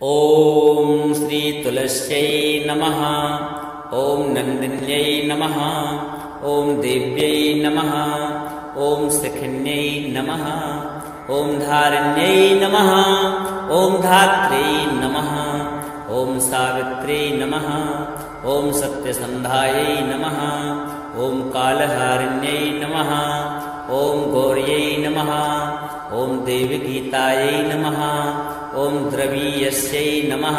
ॐ श्री तुलस्यै नमः। ॐ नन्दिन्यै नमः। ॐ देव्यै नमः। ॐ सखिन्यै नमः। ॐ धारिण्यै नमः। ॐ धात्र्यै नमः। ॐ सावित्र्यै नमः। ॐ सत्यसन्धायै नमः। ॐ कालहारिण्यै नमः। ॐ गौर्यै नमः। ॐ देवगीतायै नमः। ॐ द्रवीयस्यै नमः।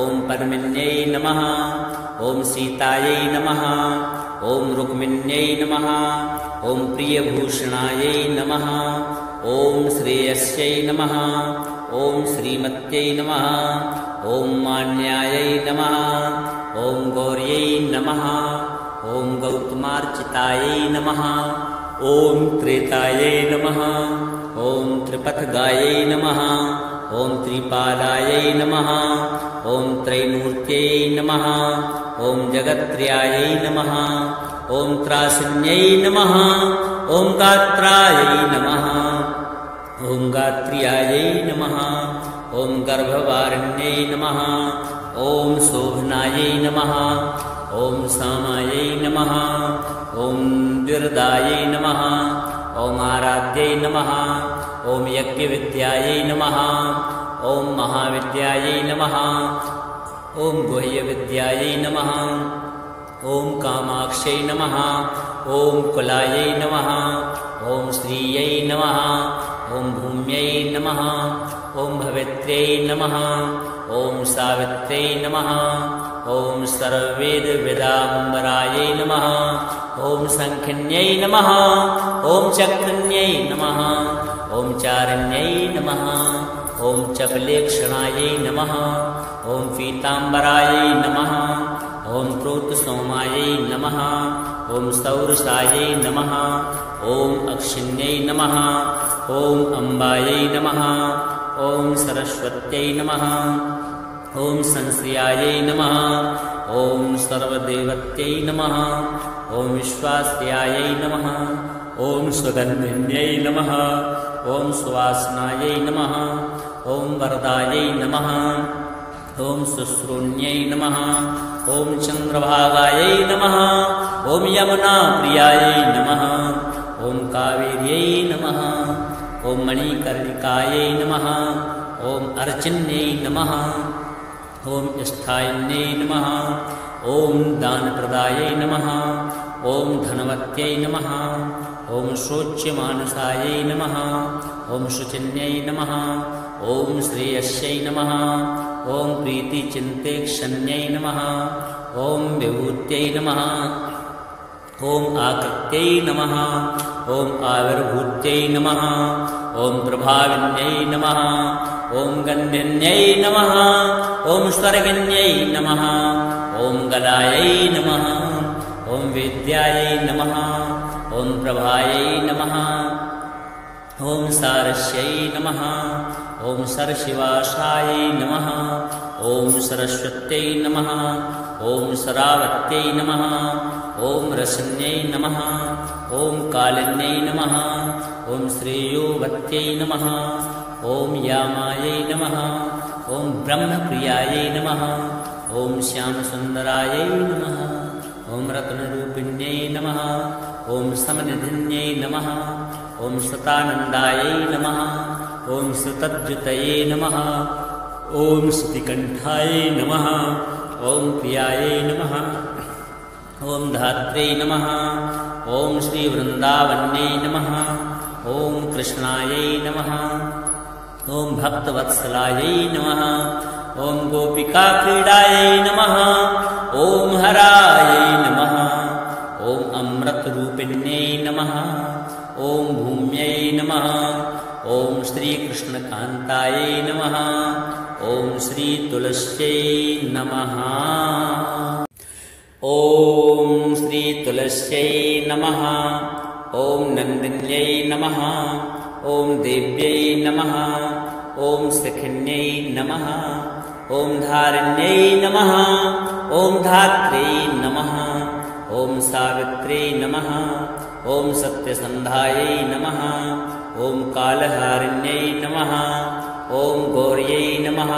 ॐ पद्मिन्यै नमः। ॐ सीतायै नमः। ॐ रुक्मिण्यै नमः। ॐ प्रियभूषणायै नमः। ॐ श्रेयस्यै नमः। ॐ श्रीमत्यै नमः। ॐ मान्यायै नमः। ॐ गौर्यै नमः। ॐ गौतमार्चितायै नमः। ॐ त्रेतायै नमः। ॐ त्रिपथगायै नमः। ॐ त्रिपादायै नमः। ॐ त्रैमूर्त्यै नमः। ॐ जगत्त्रयायै नमः। ॐ त्रासिन्यै नमः। ॐ गात्रायै नमः। ॐ गात्र्यायै नमः। ॐ गर्भवारिण्यै नमः। ॐ शोभनायै नमः। ॐ सामायै नमः। ॐ द्विरदायै नमः। ॐ आराध्यै नमः। ॐ यज्ञविद्यायै नमः। ॐ महाविद्यायै नमः। ॐ गुह्यविद्यायै नमः। ॐ कामाक्ष्यै नमः। ॐ कुलायै नमः। ॐ श्रियै नमः। ॐ भूम्यै नमः। ॐ भवित्र्यै नमः। ॐ सावित्र्यै नमः। ॐ सर्ववेदविदाम्बरायै नमः। ॐ शङ्खिन्यै नमः। ॐ चक्रिण्यै नमः। ॐ चारिण्यै नमः। ॐ चपलेक्षणायै नमः। ॐ पीताम्बरायै नमः। ॐ प्रोतसोमायै नमः। ॐ सौरसायै नमः। ॐ अक्षिण्यै नमः। ॐ अम्बायै नमः। ॐ सरस्वत्यै नमः। ॐ संश्रियायै नमः। ॐ सर्वदेवत्यै नमः। ॐ विश्वास्यायै नमः। ॐ सुगन्धिन्यै नमः। ॐ सुवासनायै नमः। ॐ वरदायै नमः। ॐ शुश्रूण्यै नमः। ॐ चन्द्रभागायै नमः। ॐ यमुनाप्रियायै नमः। ॐ कावेर्यै नमः। ॐ मणिकर्णिकायै नमः। ॐ अर्चिन्यै नमः। ॐ स्थायिन्यै नमः। ॐ दानप्रदायै नमः। ॐ धनवत्यै नमः। ॐ शोच्यमानसायै नमः। ॐ शुचिन्यै नमः। ॐ श्रेयस्यै नमः। ॐ प्रीतिचिन्तेक्षण्यै नमः। ॐ विभूत्यै नमः। ॐ आकृत्यै नमः। ॐ आविर्भूत्यै नमः। ॐ प्रभाविन्यै नमः। ॐ गन्धिन्यै नमः। ॐ स्वर्गिन्यै नमः। ॐ गदायै नमः। ॐ वेद्यायै नमः। ॐ प्रभायै नमः। ॐ सारस्यै नमः। ॐ सरशिवासायै नमः। ॐ सरस्वत्यै नमः। ॐ शरावत्यै नमः। ॐ रसन्यै नमः। ॐ कालिन्यै नमः। ॐ श्रेयोवत्यै नमः। ॐ यामायै नमः। ॐ ब्रह्मप्रियायै नमः। ॐ श्यामसुन्दरायै नमः। ॐ रत्नरूपिण्यै नमः। ॐ समनिधिन्यै नमः। ॐ सतानन्दायै नमः। ॐ सुतद्युतये नमः। ॐ स्तुतिकण्ठायै नमः। ॐ प्रियायै नमः। ॐ धात्र्यै नमः। ॐ श्रीवृन्दावन्यै नमः। ॐ कृष्णायै नमः। ॐ भक्तवत्सलायै नमः। ॐ गोपिकाक्रीडायै नमः। ॐ हरायै नमः। ॐ अमृतरूपिण्यै नमः। ॐ भूम्यै नमः। ॐ श्रीकृष्णकान्तायै नमः। ॐ श्रीतुलस्यै नमः। ॐ श्रीतुलस्यै नमः। ॐ नन्दिन्यै नमः। ॐ देव्यै नमः। ॐ सखिन्यै नमः। ॐ धारिण्यै नमः। ॐ धात्र्यै नमः। ॐ सावित्र्यै नमः। ॐ सत्यसन्धायै नमः। ॐ कालहारिण्यै नमः। ॐ गौर्यै नमः।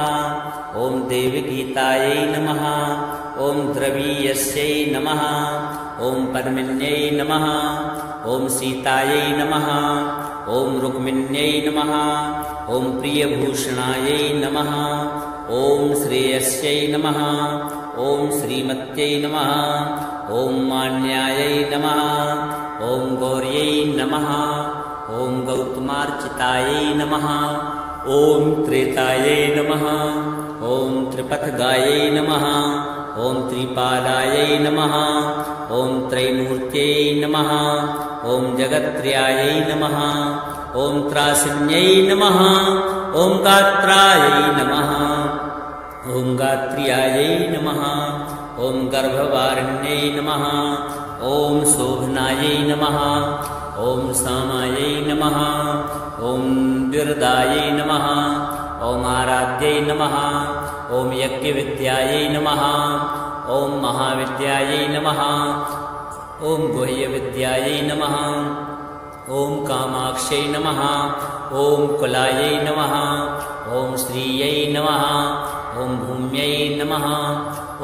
ॐ देवगीतायै नमः ॐ द्रवीयस्यै नमः ॐ पद्मिन्यै नमः ॐ सीतायै नमः ॐ रुक्मिण्यै नमः ॐ प्रियभूषणायै नमः ॐ श्रेयस्यै नमः ॐ श्रीमत्यै नमः ॐ मान्यायै नमः ॐ गौर्यै नमः ॐ गौतमार्चितायै नमः ॐ त्रेतायै नमः ॐ त्रिपथगायै नमः ॐ त्रिपादायै नमः ॐ त्रैमूर्त्यै नमः ॐ जगत्त्रयायै नमः ॐ त्रासिन्यै नमः ॐ गात्रायै नमः ॐ गात्र्यायै नमः ॐ गर्भवारिण्यै नमः ॐ शोभनायै नमः ॐ सामायै नमः ॐ दुर्दायै नमः ॐ आराध्यै नमः ॐ यज्ञविद्यायै नमः ॐ महाविद्यायै नमः ॐ गुह्यविद्यायै नमः ॐ कामाक्ष्यै नमः ॐ कुलायै नमः ॐ श्रियै नमः ॐ भूम्यै नमः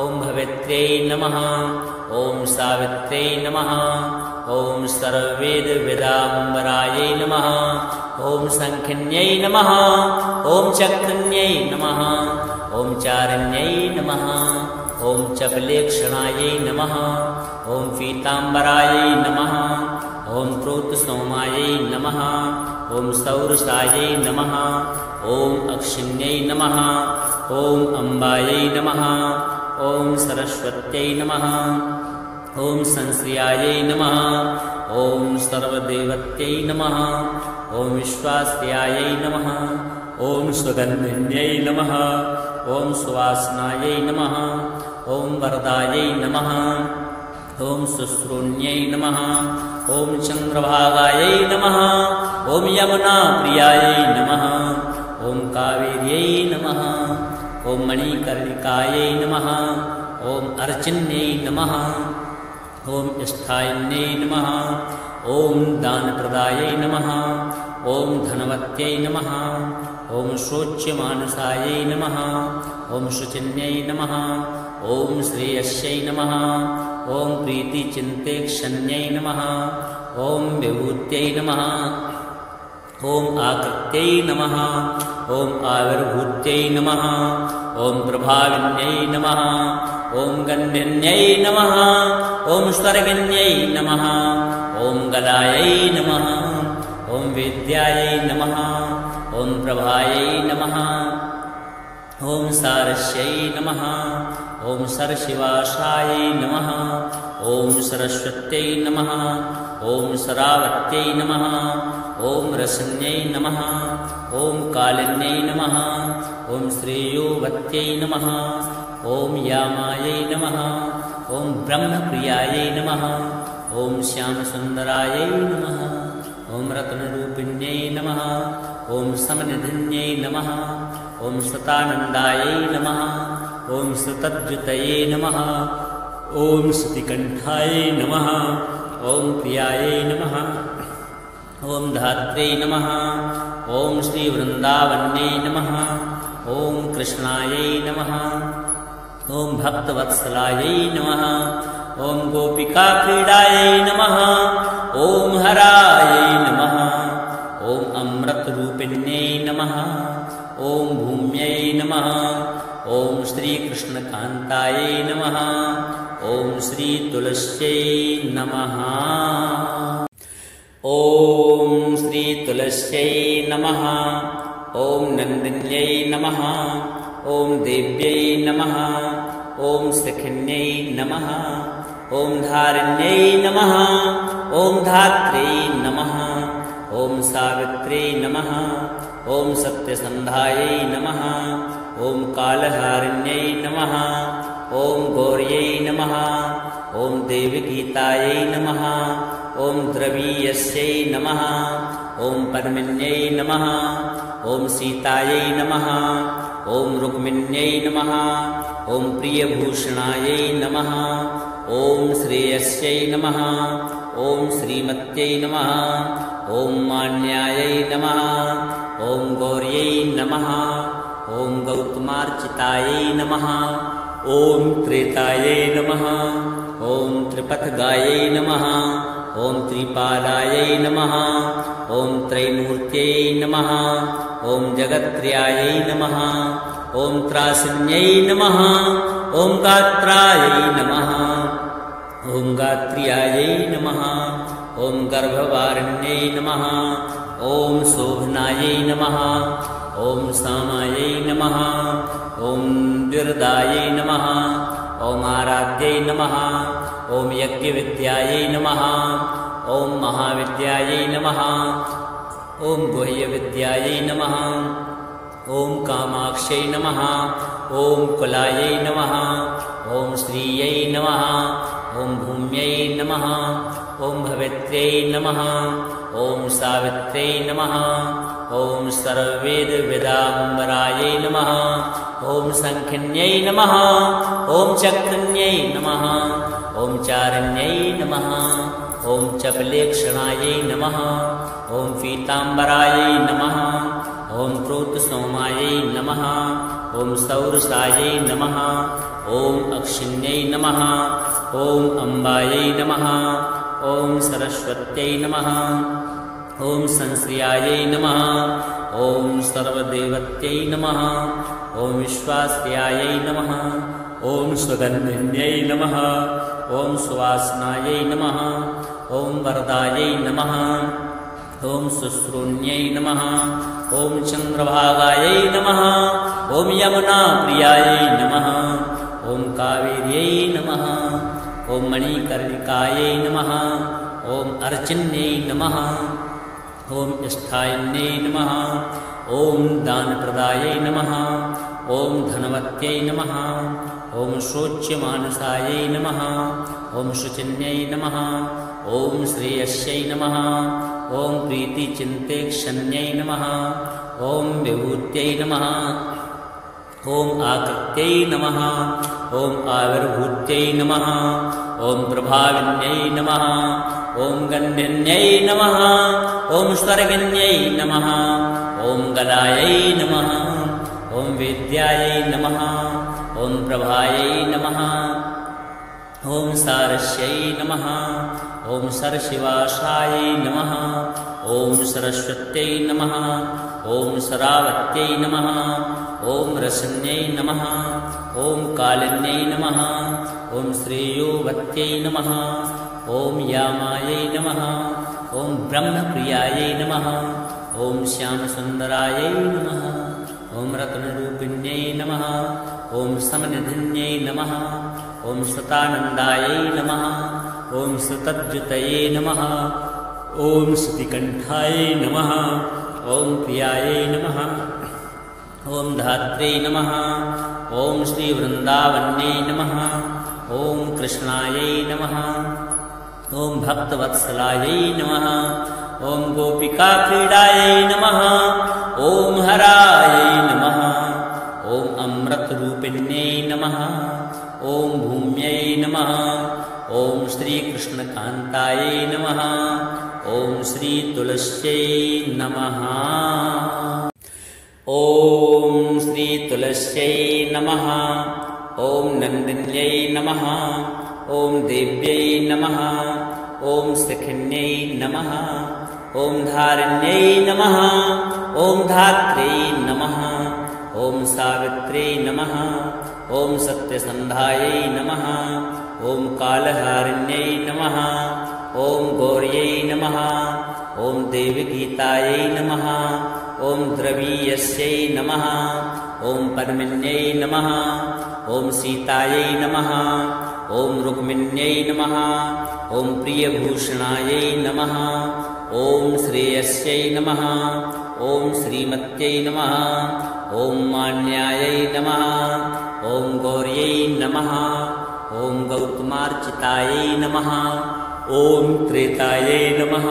ॐ भवित्र्यै नमः ॐ सावित्र्यै नमः ॐ सर्ववेदविदाम्बरायै नमः ॐ शङ्खिन्यै नमः ॐ चक्रन्यै नमः ॐ चारण्यै नमः ॐ चपलेक्षणायै नमः ॐ पीताम्बरायै नमः ॐ प्रोतसोमायै नमः ॐ सौरसायै नमः ॐ अक्षिण्यै नमः ॐ अम्बायै नमः ॐ सरस्वत्यै नमः ॐ संश्रियायै नमः ॐ सर्वदेवत्यै नमः ॐ विश्वास्यायै नमः ॐ सुगन्धिन्यै नमः ॐ सुवासनायै नमः ॐ वरदायै नमः ॐ शुश्रूण्यै नमः ॐ चन्द्रभागायै नमः ॐ यमुनाप्रियायै नमः ॐ कावेर्यै नमः ॐ मणिकर्णिकायै नमः ॐ अर्चिन्यै नमः ॐ स्थायिन्यै नमः ॐ दानप्रदायै नमः ॐ धनवत्यै नमः ॐ शोच्यमानसायै नमः ॐ शुचिन्यै नमः ॐ श्रेयस्यै नमः ॐ प्रीतिचिन्तेक्षण्यै नमः ॐ विभूत्यै नमः ॐ आकृत्यै नमः ॐ आविर्भूत्यै नमः ॐ प्रभाविन्यै नमः ॐ गन्धिन्यै नमः ॐ स्वर्गिन्यै नमः ॐ गदायै नमः ॐ वेद्यायै नमः ॐ प्रभायै नमः ॐ सारस्यै नमः ॐ सरशिवासायै नमः ॐ सरस्वत्यै नमः ॐ सरावत्यै नमः ॐ रसन्यै नमः ॐ कालिन्यै नमः ॐ श्रेयोवत्यै नमः ॐ यामायै नमः ॐ ब्रह्मप्रियायै नमः ॐ श्यामसुन्दरायै नमः ॐ रत्नरूपिण्यै नमः ॐ समनिधिन्यै नमः ॐ सतानन्दायै नमः ॐ सतद्युतये नमः ॐ श्रुतिकण्ठायै नमः ॐ प्रियायै नमः ॐ धात्र्यै नमः ॐ श्रीवृन्दावन्यै नमः ॐ कृष्णायै नमः ॐ भक्तवत्सलायै नमः ॐ गोपिकाक्रीडायै नमः ॐ हरायै नमः ॐ अमृतरूपिण्यै नमः ॐ भूम्यै नमः ॐ श्रीकृष्णकान्तायै नमः ॐ श्रीतुलस्यै नमः ॐ श्रीतुलस्यै नमः ॐ नन्दिन्यै नमः ॐ देव्यै नमः ॐ सखिन्यै नमः ॐ धारिण्यै नमः ॐ धात्र्यै नमः ॐ सावित्र्यै नमः ॐ सत्यसन्धायै नमः ॐ कालहारिण्यै नमः ॐ गौर्यै नमः ॐ देवगीतायै नमः ॐ द्रवीयस्यै नमः ॐ पद्मिन्यै नमः ॐ सीतायै नमः ॐ रुक्मिण्यै नमः ॐ प्रियभूषणायै नमः ॐ श्रेयस्यै नमः ॐ श्रीमत्यै नमः ॐ मान्यायै नमः ॐ गौर्यै नमः ॐ गौतमार्चितायै नमः। ॐ त्रेतायै नमः। ॐ त्रिपथगायै नमः। ॐ त्रिपादायै नमः। ॐ त्रैमूर्त्यै नमः। ॐ जगत्त्रयायै नमः। ॐ त्रासिन्यै नमः। ॐ गात्रायै नमः। ॐ गात्र्यायै नमः। ॐ गर्भवारिण्यै नमः। ॐ शोभनायै नमः। ॐ सामायै नमः। ॐ द्विरदायै नमः। ॐ आराध्यै नमः। ॐ यज्ञविद्यायै नमः। ॐ महाविद्यायै नमः। ॐ गुह्यविद्यायै नमः। ॐ कामाक्ष्यै नमः। ॐ कुलायै नमः। ॐ श्रियै नमः। ॐ भूम्यै नमः। ॐ भवित्र्यै नमः। ॐ सावित्र्यै नमः। ॐ सर्ववेदविदाम्बरायै नमः। ॐ शङ्खिन्यै नमः। ॐ चक्रिण्यै नमः। ॐ चारिण्यै नमः। ॐ चपलेक्षणायै नमः। ॐ पीताम्बरायै नमः। ॐ प्रोतसोमायै नमः। ॐ सौरसायै नमः। ॐ अक्षिण्यै नमः। ॐ अम्बायै नमः। ॐ सरस्वत्यै नमः। ॐ संश्रियायै नमः। ॐ सर्वदेवत्यै नमः। ॐ विश्वास्यायै नमः। ॐ सुगन्धिन्यै नमः। ॐ सुवासनायै नमः। ॐ वरदायै नमः। ॐ शुश्रूण्यै नमः। ॐ चन्द्रभागायै नमः। ॐ यमुनाप्रियायै नमः। ॐ कावेर्यै नमः। ॐ मणिकर्णिकायै नमः। ॐ अर्चिन्यै नमः। ॐ स्थायिन्यै नमः। ॐ दानप्रदायै नमः। ॐ धनवत्यै नमः। ॐ शोच्यमानसायै नमः। ॐ शुचिन्यै नमः। ॐ श्रेयस्यै नमः। ॐ प्रीतिचिन्तेक्षण्यै नमः। ॐ विभूत्यै नमः। ॐ आकृत्यै नमः। ॐ आविर्भूत्यै नमः। ॐ प्रभाविन्यै नमः। ॐ गण्डिन्यै नमः। ॐ स्वर्गिन्यै नमः। ॐ गलायै नमः। ॐ वेद्यायै नमः। ॐ प्रभायै नमः। ॐ सारस्यै नमः। ॐ सरशिवासायै नमः। ॐ सरस्वत्यै नमः। ॐ सरावत्यै नमः। ॐ रसन्यै नमः। ॐ कालिन्यै नमः। ॐ श्रेयोवत्यै नमः। ॐ यामायै नमः। ॐ ब्रह्मप्रियायै नमः। ॐ श्यामसुन्दरायै नमः। ॐ रत्नरूपिण्यै नमः। ॐ समनिधिन्यै नमः। ॐ सतानन्दायै नमः। ॐ सुतद्युतये नमः। ॐ श्रुतिकण्ठायै नमः। ॐ प्रियायै नमः। ॐ धात्र्यै नमः। ॐ श्रीवृन्दावन्यै नमः। ॐ कृष्णायै नमः। ॐ भक्तवत्सलायै नमः। ॐ गोपिकाक्रीडायै नमः। ॐ हरायै नमः। ॐ अमृतरूपिण्यै नमः। ॐ भूम्यै नमः। ॐ श्रीकृष्णकान्तायै नमः। ॐ श्रीतुलस्यै नमः। ॐ श्रीतुलस्यै नमः। ॐ नन्दिन्यै नमः। ॐ देव्यै नमः। ॐ सखिन्यै नमः। ॐ धारिण्यै नमः। ॐ धात्र्यै नमः। ॐ सावित्र्यै नमः। ॐ सत्यसन्धायै नमः। ॐ कालहारिण्यै नमः। ॐ गौर्यै नमः। ॐ देवगीतायै नमः। ॐ द्रवीयस्यै नमः। ॐ पद्मिन्यै नमः। ॐ सीतायै नमः। ॐ रुक्मिण्यै नमः। ॐ प्रियभूषणायै नमः। ॐ श्रेयस्यै नमः। ॐ श्रीमत्यै नमः। ॐ मान्यायै नमः। ॐ गौर्यै नमः। ॐ गौतमार्चितायै नमः। ॐ त्रेतायै नमः।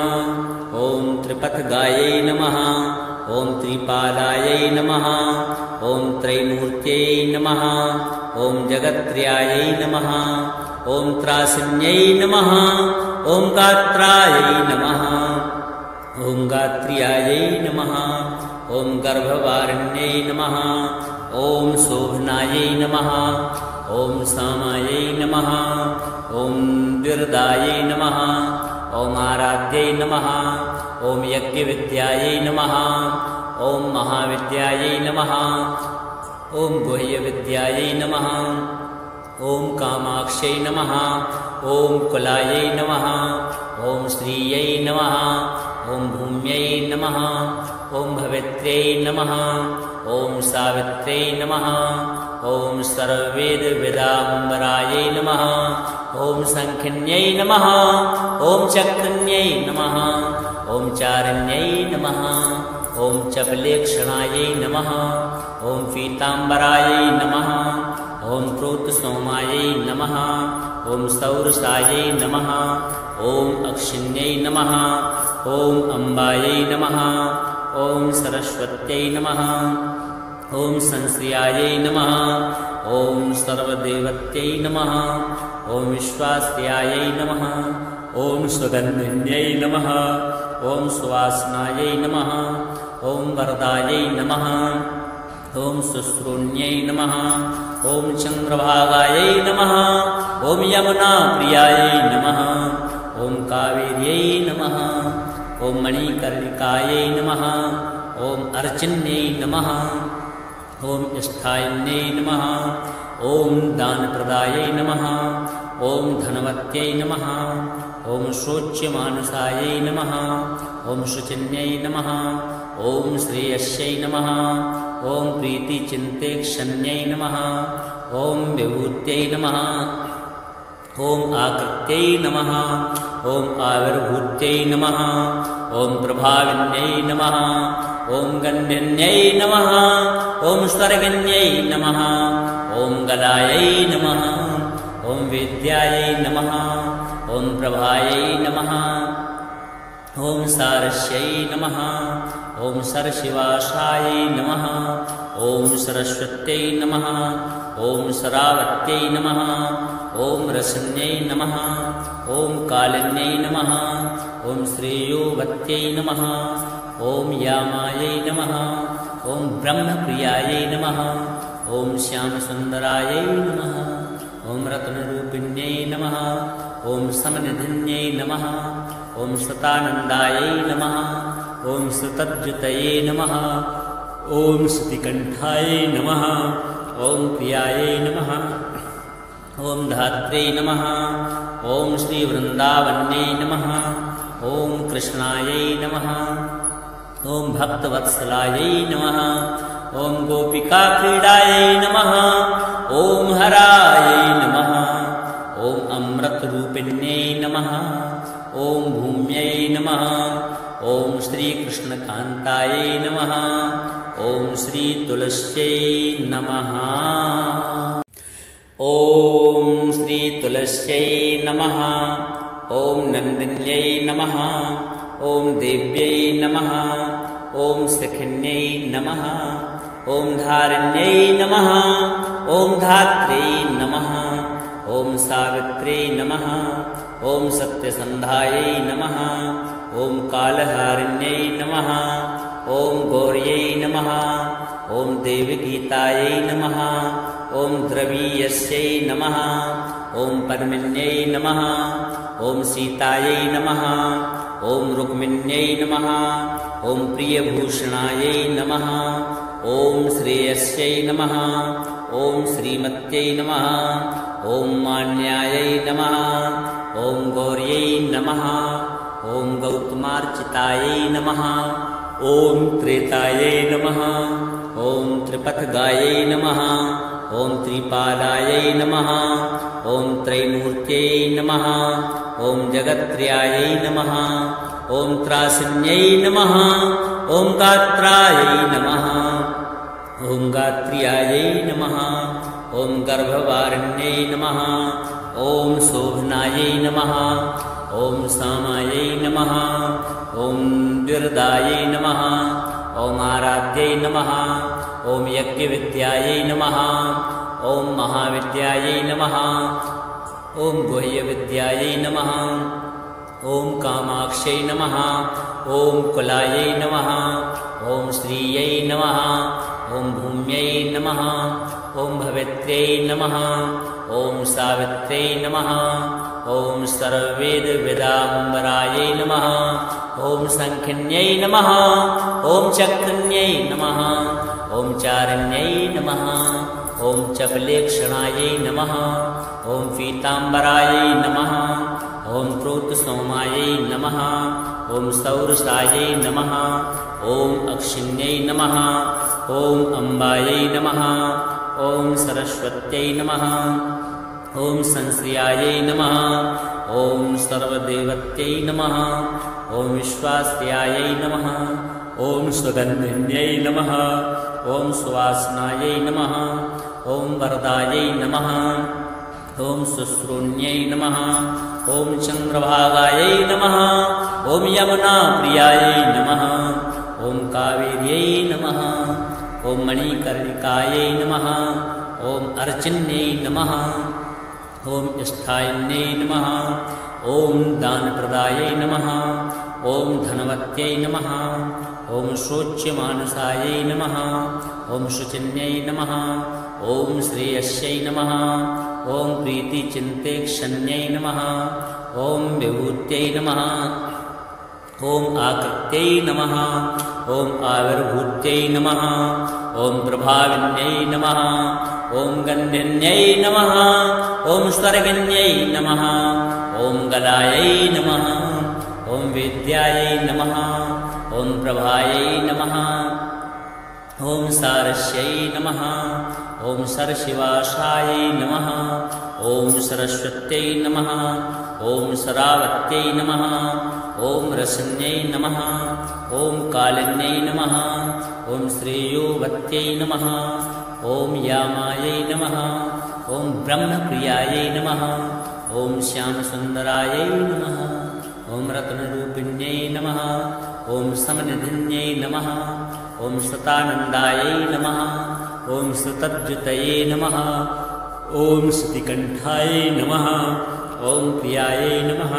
ॐ त्रिपथगायै नमः। ॐ त्रिपादायै नमः। ॐ त्रैमूर्त्यै नमः। ॐ जगत्त्रयायै नमः। ॐ त्रासिन्यै नमः। ॐ गात्रायै नमः। ॐ गात्र्यायै नमः। ॐ गर्भवारिण्यै नमः। ॐ शोभनायै नमः ॐ सामायै नमः ॐ द्विर्दायै नमः ॐ आराध्यै नमः ॐ यज्ञविद्यायै नमः ॐ महाविद्यायै नमः ॐ गुह्यविद्यायै नमः ॐ कामाक्ष्यै नमः ॐ कुलायै नमः ॐ श्रियै नमः ॐ भूम्यै नमः ॐ भवित्र्यै नमः ॐ सावित्र्यै नमः ॐ सर्ववेदविदाम्बरायै नमः ॐ शङ्खिन्यै नमः ॐ चक्रन्यै नमः ॐ चारण्यै नमः ॐ चपलेक्षणायै नमः ॐ पीताम्बरायै नमः ॐ क्रोतसोमायै नमः ॐ सौरसायै नमः ॐ अक्षिण्यै नमः ॐ अम्बायै नमः ॐ सरस्वत्यै नमः ॐ संश्रियायै नमः ॐ सर्वदेवत्यै नमः ॐ विश्वास्यायै नमः ॐ सुगन्धिन्यै नमः ॐ सुवासनायै नमः ॐ वरदायै नमः ॐ शुश्रूण्यै नमः ॐ चन्द्रभागायै नमः ॐ यमुनाप्रियायै नमः ॐ कावेर्यै नमः ॐ मणिकर्णिकायै नमः ॐ अर्चिन्यै नमः ॐ स्थायिन्यै नमः ॐ दानप्रदायै नमः ॐ धनवत्यै नमः ॐ शोच्यमानसायै नमः ॐ शुचिन्यै नमः ॐ श्रेयस्यै नमः ॐ प्रीतिचिन्तेक्षण्यै नमः ॐ विभूत्यै नमः ॐ आकृत्यै नमः ॐ आविर्भूत्यै नमः ॐ प्रभाविन्यै नमः ॐ गण्यन्यै नमः ॐ स्वर्गन्यै नमः ॐ गलायै नमः ॐ वेद्यायै नमः ॐ प्रभायै नमः ॐ सारस्यै नमः ॐ सरशिवासायै नमः ॐ सरस्वत्यै नमः ॐ सरावत्यै नमः ॐ रसन्यै नमः ॐ कालिन्यै नमः ॐ श्रेयोवत्यै नमः ॐ यामायै नमः ॐ ब्रह्मप्रियायै नमः ॐ श्यामसुन्दरायै नमः ॐ रत्नरूपिण्यै नमः ॐ समनिधिन्यै नमः ॐ सतानन्दायै नमः ॐ सुतद्युतये नमः ॐ श्रुतिकण्ठायै नमः ॐ प्रियायै नमः ॐ धात्र्यै नमः ॐ श्रीवृन्दावन्यै नमः ॐ कृष्णायै नमः ॐ भक्तवत्सलायै नमः ॐ गोपिकाक्रीडायै नमः ॐ हरायै नमः ॐ अमृतरूपिण्यै नमः ॐ भूम्यै नमः ॐ श्रीकृष्णकान्तायै नमः ॐ श्रीतुलस्यै नमः ॐ श्रीतुलस्यै नमः ॐ नन्दिन्यै नमः ॐ देव्यै नमः ॐ सखिन्यै नमः ॐ धारिण्यै नमः ॐ धात्र्यै नमः ॐ सावित्र्यै नमः ॐ सत्यसन्धायै नमः ॐ कालहारिण्यै नमः ॐ गौर्यै नमः ॐ देवगीतायै नमः ॐ द्रवीयस्यै नमः ॐ पद्मिन्यै नमः ॐ सीतायै नमः ॐ रुक्मिण्यै नमः ॐ प्रियभूषणायै नमः ॐ श्रेयस्यै नमः ॐ श्रीमत्यै नमः ॐ मान्यायै नमः ॐ गौर्यै नमः ॐ गौतमार्चितायै नमः ॐ त्रेतायै नमः ॐ त्रिपथगायै नमः ॐ त्रिपादायै नमः ॐ त्रैमूर्त्यै नमः ॐ जगत्त्रयायै नमः ॐ त्रासिन्यै नमः ॐ गात्रायै नमः ॐ गात्र्यायै नमः ॐ गर्भवारिण्यै नमः ॐ शोभनायै नमः ॐ सामायै नमः ॐ द्विर्दायै नमः ॐ आराध्यै नमः ॐ यज्ञविद्यायै नमः ॐ महाविद्यायै नमः ॐ गुह्यविद्यायै नमः ॐ कामाक्ष्यै नमः ॐ कुलायै नमः ॐ श्रियै नमः ॐ भूम्यै नमः ॐ भवित्र्यै नमः ॐ सावित्र्यै नमः ॐ सर्ववेदवेदाम्बरायै नमः ॐ संखिन्यै नमः ॐ चक्रिण्यै नमः ॐ चारिण्यै नमः ॐ चपलेक्षणायै नमः ॐ पीताम्बरायै नमः ॐ प्रोतसोमायै नमः ॐ सौरसायै नमः ॐ अक्षिण्यै नमः ॐ अम्बायै नमः ॐ सरस्वत्यै नमः ॐ संश्रियायै नमः ॐ सर्वदेवत्यै नमः ॐ विश्वास्यायै नमः ॐ सुगन्धिन्यै नमः ॐ सुवासनायै नमः ॐ वरदायै नमः ॐ शुश्रूण्यै नमः ॐ चन्द्रभागायै नमः ॐ यमुनाप्रियायै नमः ॐ कावेर्यै नमः ॐ मणिकर्णिकायै नमः ॐ अर्चिन्यै नमः ॐ स्थायिन्यै नमः ॐ दानप्रदायै नमः ॐ धनवत्यै नमः ॐ शोच्यमानसायै नमः ॐ शुचिन्यै नमः ॐ श्रेयस्यै नमः ॐ प्रीतिचिन्तेक्षण्यै नमः ॐ विभूत्यै नमः ॐ आकृत्यै नमः ॐ आविर्भूत्यै नमः ॐ प्रभाविन्यै नमः ॐ गन्धिन्यै नमः ॐ स्वर्गिन्यै नमः ॐ गलायै नमः ॐ वेद्यायै नमः ॐ प्रभायै नमः ॐ सारस्यै नमः ॐ सरशिवासायै नमः ॐ सरस्वत्यै नमः ॐ सरावत्यै नमः ॐ रसन्यै नमः ॐ कालिन्यै नमः ॐ श्रेयोवत्यै नमः ॐ यामायै नमः ॐ ब्रह्मप्रियायै नमः ॐ श्यामसुन्दरायै नमः ॐ रत्नरूपिण्यै नमः ॐ समनिधिन्यै नमः ॐ सतानन्दायै नमः ॐ सुतद्युतये नमः ॐ श्रुतिकण्ठायै नमः ॐ प्रियायै नमः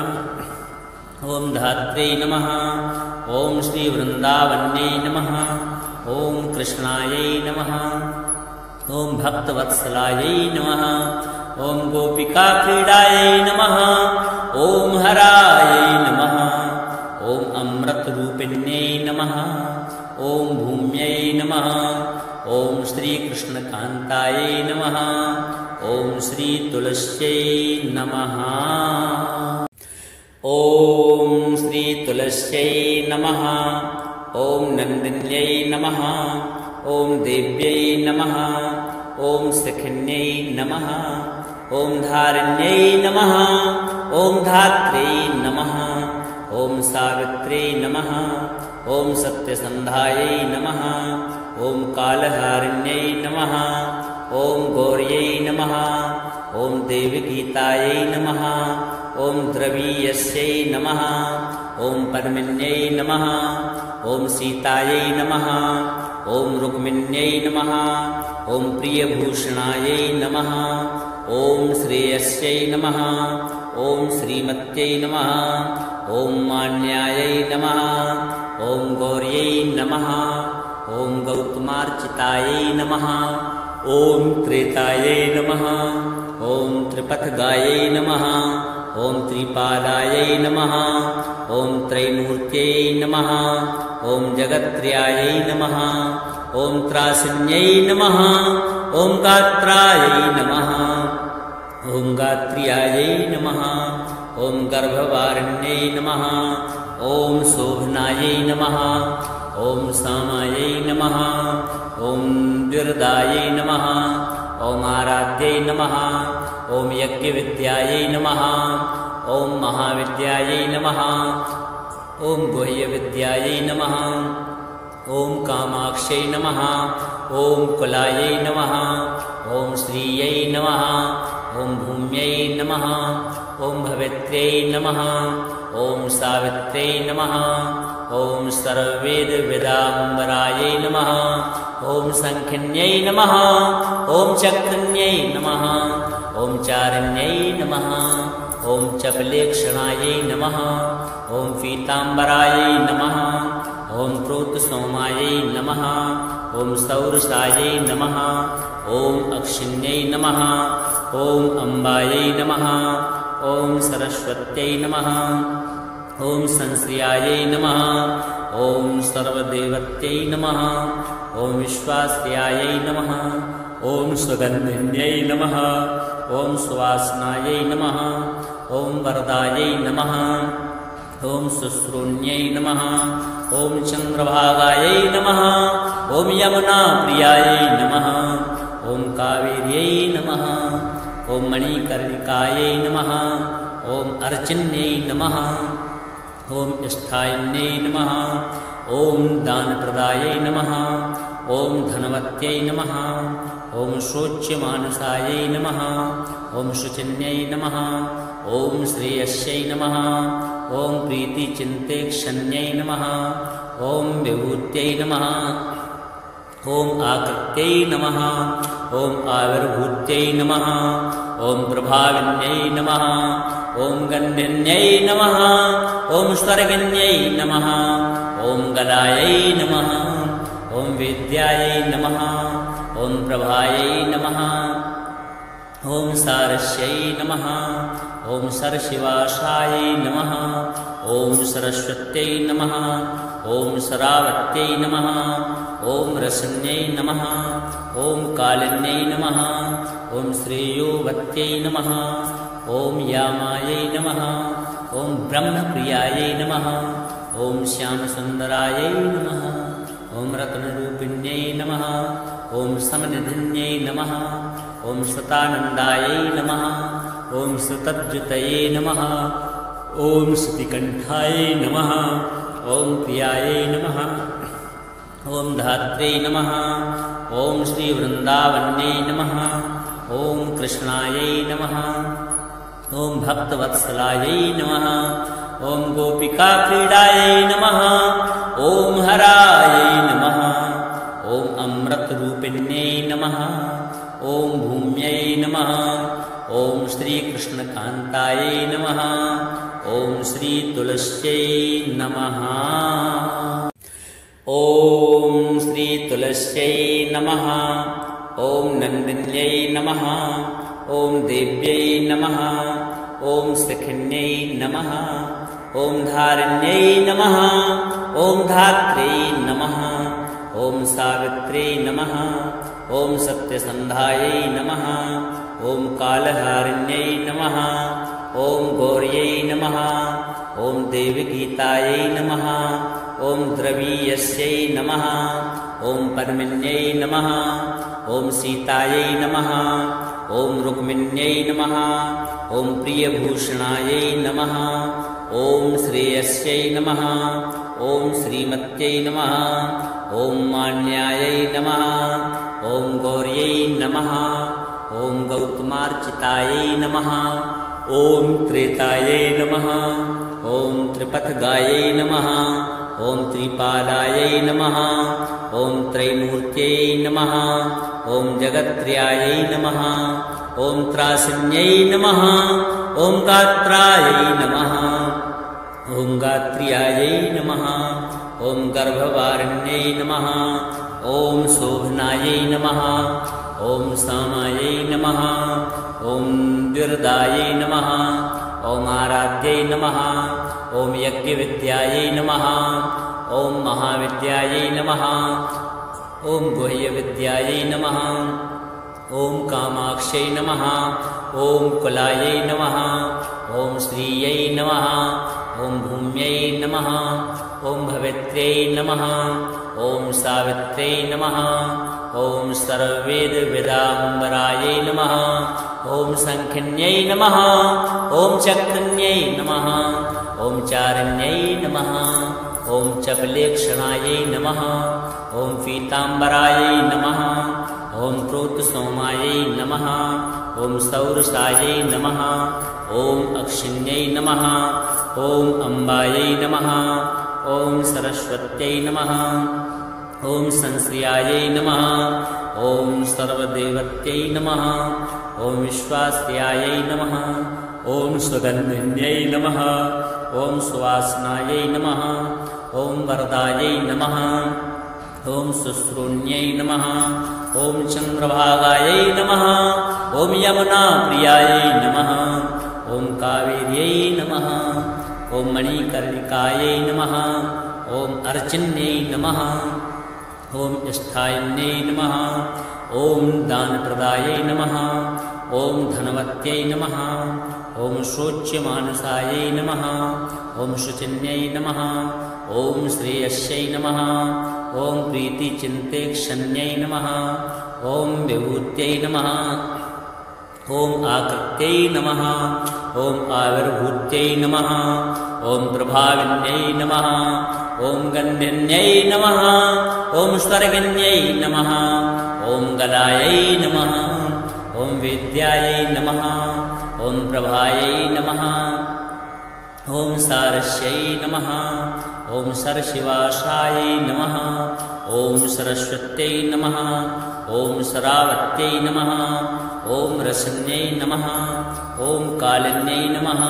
ॐ धात्र्यै नमः ॐ श्रीवृन्दावन्यै नमः ॐ कृष्णायै नमः ॐ भक्तवत्सलायै नमः ॐ गोपिकाक्रीडायै नमः ॐ हरायै नमः ॐ अमृतरूपिण्यै नमः ॐ भूम्यै नमः ॐ श्रीकृष्णकान्तायै नमः ॐ श्रीतुलस्यै नमः ॐ श्रीतुलस्यै नमः ॐ नन्दिन्यै नमः ॐ देव्यै नमः ॐ सखिन्यै नमः ॐ धारिण्यै नमः ॐ धात्र्यै नमः ॐ सावित्र्यै नमः ॐ सत्यसन्धायै नमः ॐ कालहारिण्यै नमः ॐ गौर्यै नमः ॐ देवगीतायै नमः ॐ द्रवीयस्यै नमः ॐ परमिन्यै नमः ॐ सीतायै नमः ॐ रुक्मिण्यै नमः ॐ प्रियभूषणायै नमः ॐ श्रेयस्यै नमः ॐ श्रीमत्यै नमः ॐ मान्यायै नमः ॐ गौर्यै नमः ॐ गौतमार्चितायै नमः ॐ त्रेतायै नमः ॐ त्रिपथगायै नमः ॐ त्रिपादायै नमः ॐ त्रैमूर्त्यै नमः ॐ जगत्त्रयायै नमः ॐ त्रासिन्यै नमः ॐ गात्रायै नमः ॐ गात्र्यायै नमः ॐ गर्भवारिण्यै नमः ॐ शोभनायै नमः ॐ सामायै नमः ॐ द्विरदायै नमः ॐ आराध्यै नमः ॐ यज्ञविद्यायै नमः ॐ महाविद्यायै नमः ॐ गुह्यविद्यायै नमः ॐ कामाक्ष्यै नमः ॐ कुलायै नमः ॐ श्रियै नमः ॐ भूम्यै नमः ॐ भवित्र्यै नमः ॐ सावित्र्यै नमः ॐ सर्ववेदवेदाम्बरायै नमः ॐ संखिन्यै नमः ॐ चक्रिण्यै नमः ॐ चारिण्यै नमः ॐ चपलेक्षणायै नमः ॐ पीताम्बरायै नमः ॐ ॐ प्रोतसोमायै नमः ॐ सौरसायै नमः ॐ अक्षिण्यै नमः ॐ अम्बायै नमः ॐ सरस्वत्यै नमः ॐ संश्रियायै नमः ॐ सर्वदेवत्यै नमः ॐ विश्वास्यायै नमः ॐ सुगन्धिन्यै नमः ॐ सुवासनायै नमः ॐ वरदायै नमः ॐ शुश्रूण्यै नमः ॐ चन्द्रभागायै नमः ॐ यमुनाप्रियायै नमः ॐ कावेर्यै नमः ॐ मणिकर्णिकायै नमः ॐ अर्चिन्यै नमः ॐ स्थायिन्यै नमः ॐ दानप्रदायै नमः ॐ धनवत्यै नमः ॐ शोच्यमानसायै नमः ॐ शुचिन्यै नमः ॐ श्रेयस्यै नमः ॐ प्रीतिचिन्तेक्षण्यै नमः ॐ विभूत्यै नमः ॐ आकृत्यै नमः ॐ आविर्भूत्यै नमः ॐ प्रभाविन्यै नमः ॐ गन्धिन्यै नमः ॐ स्वर्गिन्यै नमः ॐ गलायै नमः ॐ विद्यायै नमः ॐ प्रभायै नमः ॐ सारस्यै नमः ॐ सरशिवासायै नमः ॐ सरस्वत्यै नमः ॐ सरावत्यै नमः ॐ रसन्यै नमः ॐ कालिन्यै नमः ॐ श्रेयोवत्यै नमः ॐ यामायै नमः ॐ ब्रह्मप्रियायै नमः ॐ श्यामसुन्दरायै नमः ॐ रत्नरूपिण्यै नमः ॐ समनिधिन्यै नमः ॐ सतानन्दायै नमः ॐ सुतज्जुतये नमः ॐ श्रुतिकण्ठायै नमः ॐ प्रियायै नमः ॐ धात्र्यै नमः ॐ श्रीवृन्दावन्यै नमः ॐ कृष्णायै नमः ॐ भक्तवत्सलायै नमः ॐ गोपिकाक्रीडायै नमः ॐ हरायै नमः ॐ अमृतरूपिण्यै नमः ॐ भूम्यै नमः ॐ श्रीकृष्णकान्तायै नमः ॐ श्रीतुलस्यै नमः ॐ श्रीतुलस्यै नमः ॐ नन्दिन्यै नमः ॐ देव्यै नमः ॐ सखिन्यै नमः ॐ धारिण्यै नमः ॐ धात्र्यै नमः ॐ सावित्र्यै नमः ॐ सत्यसन्धायै नमः ॐ कालहारिण्यै नमः ॐ गौर्यै नमः ॐ देवगीतायै नमः ॐ द्रवीयस्यै नमः ॐ पद्मिन्यै नमः ॐ सीतायै नमः ॐ रुक्मिण्यै नमः ॐ प्रियभूषणायै नमः ॐ श्रेयस्यै नमः ॐ श्रीमत्यै नमः ॐ मान्यायै नमः ॐ गौर्यै नमः ॐ गौतमार्चितायै नमः ॐ त्रेतायै नमः ॐ त्रिपथगायै नमः ॐ त्रिपालायै नमः ॐ त्रैमूर्त्यै नमः ॐ जगत्त्रयायै नमः ॐ त्रासिन्यै नमः ॐ गात्रायै नमः ॐ गात्र्यायै नमः ॐ गर्भवारिण्यै नमः ॐ शोभनायै नमः ॐ सामायै नमः ॐ द्विर्दायै नमः ॐ आराध्यै नमः ॐ यज्ञविद्यायै नमः ॐ महाविद्यायै नमः ॐ गुह्यविद्यायै नमः ॐ कामाक्ष्यै नमः ॐ कुलायै नमः ॐ श्रियै नमः ॐ भूम्यै नमः ॐ भवित्र्यै नमः ॐ सावित्र्यै नमः ॐ सर्ववेदविदाम्बरायै नमः ॐ सङ्खिन्यै नमः ॐ चक्रिण्यै नमः ॐ चारिण्यै नमः ॐ चपलेक्षणायै नमः ॐ पीताम्बरायै नमः ॐ प्रोतसोमायै नमः ॐ सौरसायै नमः ॐ अक्षिण्यै नमः ॐ अम्बायै नमः ॐ सरस्वत्यै नमः ॐ संश्रियायै नमः ॐ सर्वदेवत्यै नमः ॐ विश्वास्यायै नमः ॐ सुगन्धिन्यै नमः ॐ सुवासनायै नमः ॐ वरदायै नमः ॐ शुश्रूण्यै नमः ॐ चन्द्रभागायै नमः ॐ यमुनाप्रियायै नमः ॐ कावेर्यै नमः ॐ मणिकर्णिकायै नमः ॐ अर्चिन्यै नमः ॐ स्थायिन्यै नमः ॐ दानप्रदायै नमः ॐ धनवत्यै नमः ॐ शोच्यमानसायै नमः ॐ शुचिन्यै नमः ॐ श्रेयस्यै नमः ॐ प्रीतिचिन्तेक्षण्यै नमः ॐ विभूत्यै नमः ॐ आकृत्यै नमः ॐ आविर्भूत्यै नमः ॐ प्रभाविन्यै नमः ॐ गन्धिन्यै नमः ॐ स्वर्गिन्यै नमः ॐ गलायै नमः ॐ वेद्यायै नमः ॐ प्रभायै नमः ॐ सारस्यै नमः ॐ सरशिवासायै नमः ॐ सरस्वत्यै नमः ॐ सरावत्यै नमः ॐ रसन्यै नमः ॐ कालिन्यै नमः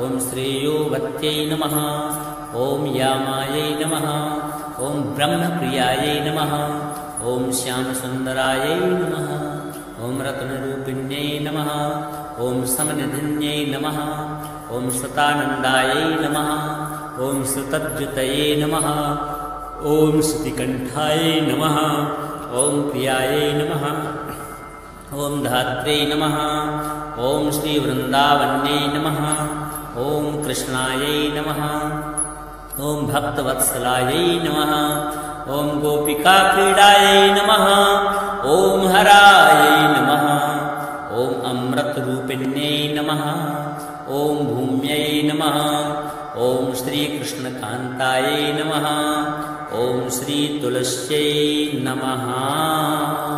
ॐ श्रेयोवत्यै नमः ॐ यामायै नमः ॐ ब्रह्मप्रियायै नमः ॐ श्यामसुन्दरायै नमः ॐ रत्नरूपिण्यै नमः ॐ समनिधिन्यै नमः ॐ सतानन्दायै नमः ॐ सुतद्युतये नमः ॐ श्रुतिकण्ठायै नमः ॐ प्रियायै नमः ॐ धात्र्यै नमः ॐ श्रीवृन्दावन्यै नमः ॐ कृष्णायै नमः ॐ भक्तवत्सलायै नमः ॐ गोपिकाक्रीडायै नमः ॐ हरायै नमः ॐ अमृतरूपिण्यै नमः ॐ भूम्यै नमः ॐ श्रीकृष्णकान्तायै नमः ॐ श्रीतुलस्यै नमः।